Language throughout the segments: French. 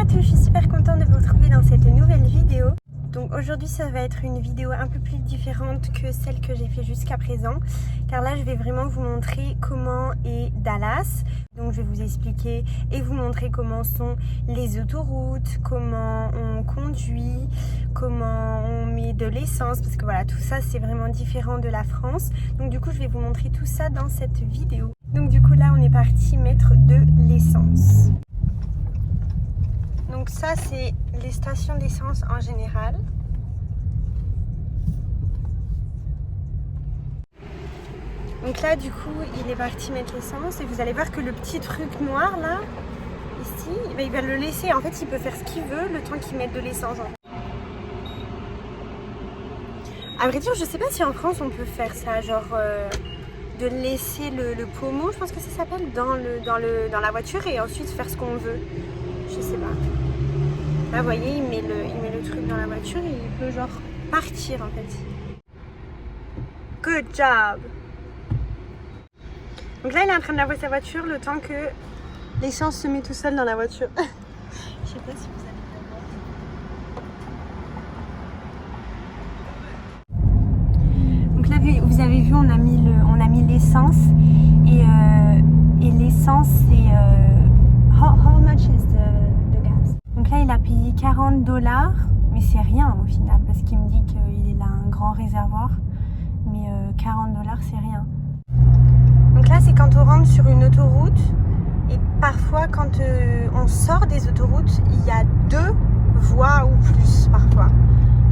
à tous, je suis super contente de vous retrouver dans cette nouvelle vidéo. Donc aujourd'hui ça va être une vidéo un peu plus différente que celle que j'ai fait jusqu'à présent, car là je vais vraiment vous montrer comment est Dallas. Donc je vais vous expliquer et vous montrer comment sont les autoroutes, comment on conduit, comment on met de l'essence, parce que voilà, tout ça c'est vraiment différent de la France. Donc du coup je vais vous montrer tout ça dans cette vidéo. Donc du coup là on est parti mettre de l'essence. Donc ça c'est les stations d'essence en général. Donc là du coup il est parti mettre l'essence et vous allez voir que le petit truc noir là, ici, il va le laisser. En fait il peut faire ce qu'il veut le temps qu'il mette de l'essence. À vrai dire je sais pas si en France on peut faire ça, genre de laisser le pommeau, je pense que ça s'appelle, dans la voiture et ensuite faire ce qu'on veut. Je sais pas. Là vous voyez il met le truc dans la voiture et il peut genre partir en fait. Good job. Donc là il est en train de laver sa voiture le temps que l'essence se met tout seul dans la voiture. Je sais pas si vous allez bien voir. Donc là vous avez vu on a mis l'essence et l'essence c'est how much is the gas? Donc là il a payé $40 mais c'est rien au final parce qu'il me dit qu'il a un grand réservoir mais $40 c'est rien. Donc là c'est quand on rentre sur une autoroute et parfois quand on sort des autoroutes il y a 2 voies ou plus parfois.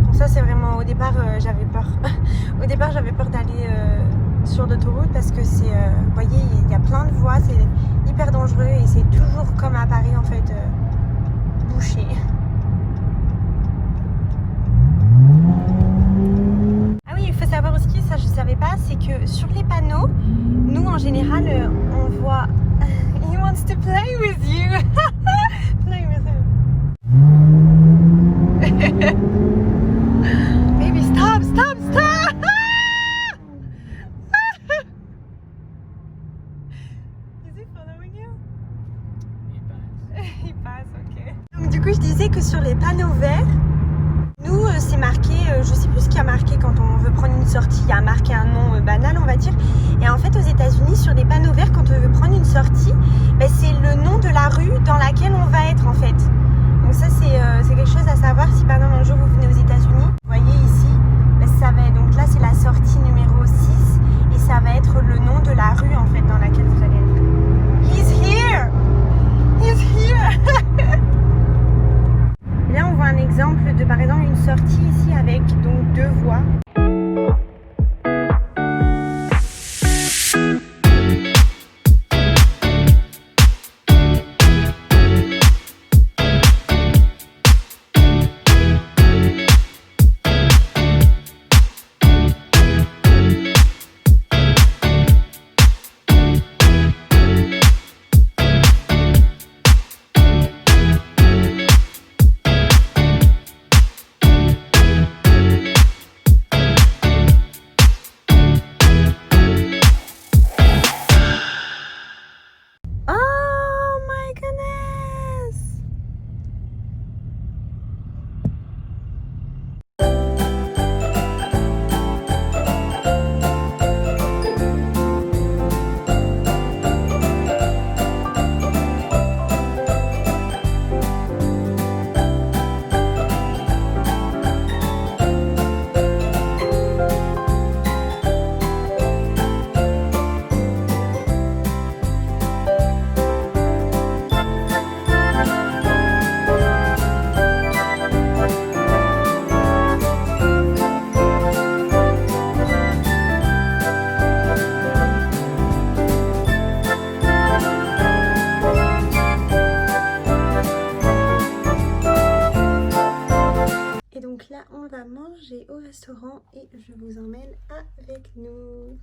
Donc ça c'est vraiment, au départ j'avais peur. Au départ j'avais peur d'aller sur l'autoroute parce que c'est, vous voyez il y a plein de voies, c'est hyper dangereux et c'est toujours comme à Paris en fait, bouché. Ah oui, il faut savoir aussi, ça je savais pas, c'est que sur les panneaux, nous en général on voit He wants to play with you. Play with him. Baby, stop, stop, stop. Is he following you? Il passe, ok. Donc du coup je disais que sur les panneaux verts, nous c'est marqué, je sais plus ce qu'il y a marqué quand on veut prendre une sortie, il y a marqué un nom banal on va dire. Et en fait aux États-Unis sur les panneaux verts quand on veut prendre une sortie, ben, c'est le nom de la rue dans laquelle on va être en fait. Donc ça c'est quelque chose à savoir si par exemple un jour vous venez aux États-Unis. Vous voyez ici, ben, ça va être, donc là c'est la sortie numéro 6 et ça va être le nom de la rue en fait dans laquelle vous allez être. He's here! He's here! Et là on voit un exemple de par exemple une sortie ici avec donc 2 voies. Donc là on va manger au restaurant et je vous emmène avec nous.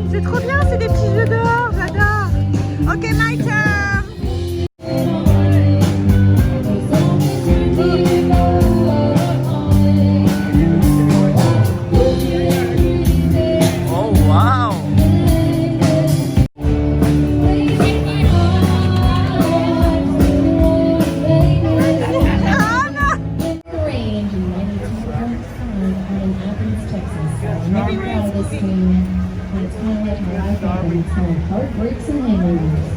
C'est trop bien, c'est des petits jeux dehors, j'adore. Ok, my turn. Oh wow! Range in 92.5 out in Athens, Texas. Never proud of this team. It's kind of like my life happened. It's called Heartbreaks and Hangovers.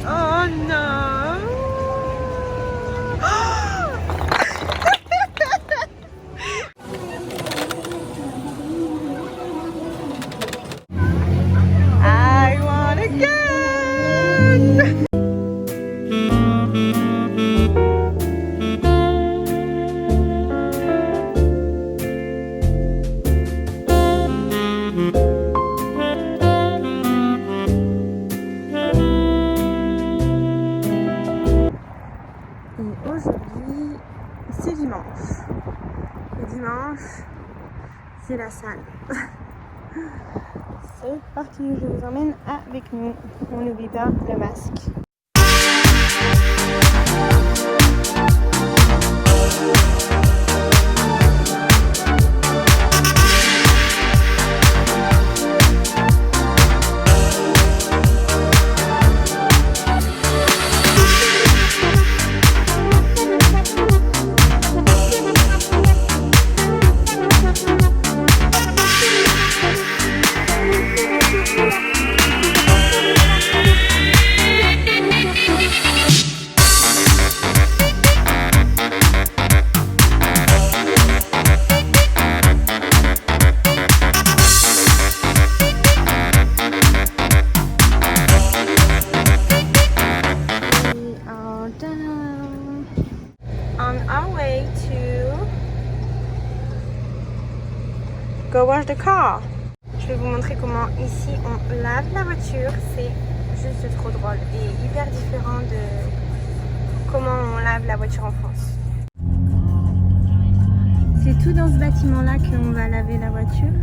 Oh no! I want again! Et aujourd'hui, c'est dimanche. Et dimanche, c'est la salle. C'est parti, je vous emmène avec nous. On n'oublie pas le masque. On our way to go wash the car. Je vais vous montrer comment ici on lave la voiture. C'est juste trop drôle et hyper différent de comment on lave la voiture en France. C'est tout dans ce bâtiment là qu'on va laver la voiture.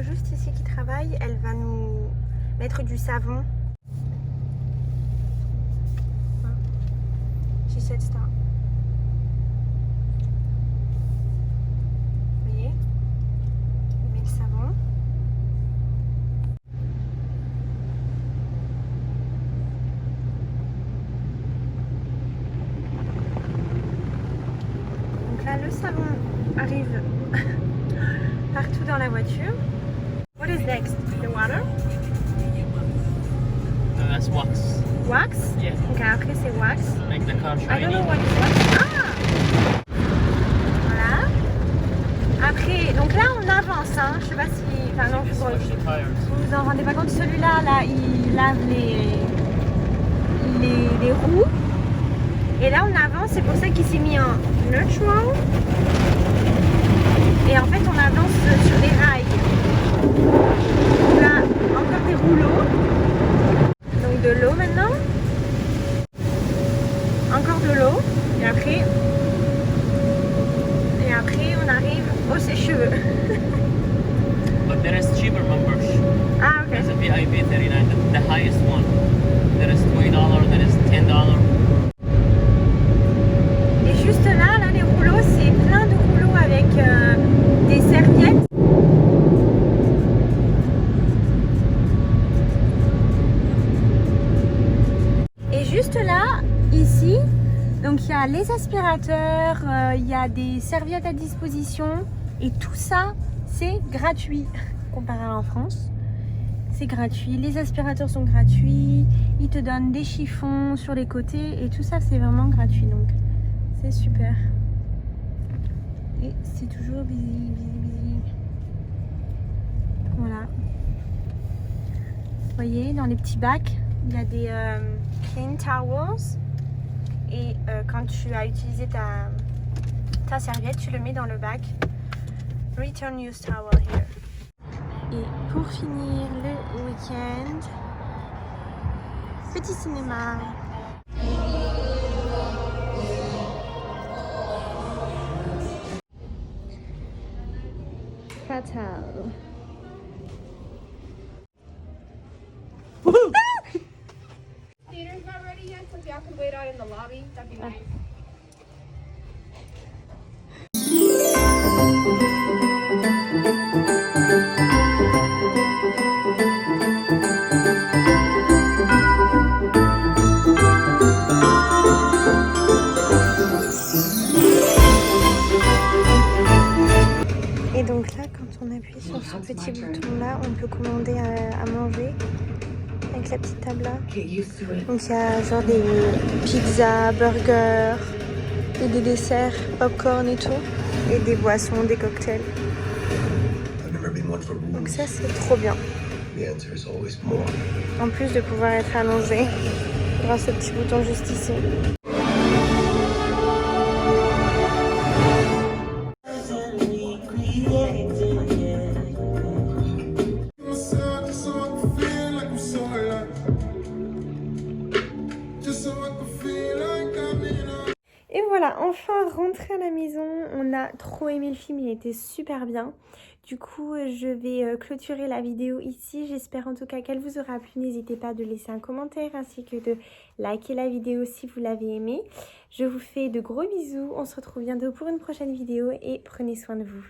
Juste ici qui travaille, elle va nous mettre du savon. She said stop. Vous voyez, on met le savon. Donc là, le savon arrive partout dans la voiture. What is next? The water? No, that's wax. Wax? Yeah. Ok, après c'est wax. Make the car I don't shiny. know what is wax. Ah! Voilà. Après, donc là on avance, hein. Je sais pas si... Enfin non, je Switch the tires. vous vous en rendez pas compte. Celui-là, là, il lave les roues. Et là on avance, c'est pour ça qu'il s'est mis en neutral. Et en fait on avance sur les rails. Là, encore des rouleaux. Donc de l'eau maintenant. Encore de l'eau. Et après on arrive au sèche-cheveux. But there is cheaper members. Ah ok. There's a VIP 39, the highest one. There is $20, there is $10. Et juste là, les rouleaux, c'est plein de rouleaux avec des serviettes. Et juste là, ici, donc il y a les aspirateurs, il y a des serviettes à disposition. Et tout ça, c'est gratuit comparé à en France. C'est gratuit, les aspirateurs sont gratuits, ils te donnent des chiffons sur les côtés et tout ça c'est vraiment gratuit, donc c'est super. Et c'est toujours busy. Voilà. Vous voyez, dans les petits bacs, il y a des clean towels et quand tu as utilisé ta serviette, tu le mets dans le bac. Return used towel here. Et pour finir le week-end, petit cinéma. Fatal. Theater's not ready yet, so if y'all could wait out in the lobby, that'd be nice. Et donc là, quand on appuie sur ce petit bouton là, on peut commander à manger avec la petite table là. Donc il y a genre des pizzas, burgers, et des desserts, popcorn et tout, et des boissons, des cocktails. Donc ça c'est trop bien. En plus de pouvoir être allongé grâce au petit bouton juste ici. Et voilà, enfin rentré à la maison, on a trop aimé le film, il était super bien. Du coup, je vais clôturer la vidéo ici. J'espère en tout cas qu'elle vous aura plu. N'hésitez pas de laisser un commentaire ainsi que de liker la vidéo si vous l'avez aimée. Je vous fais de gros bisous. On se retrouve bientôt pour une prochaine vidéo et prenez soin de vous.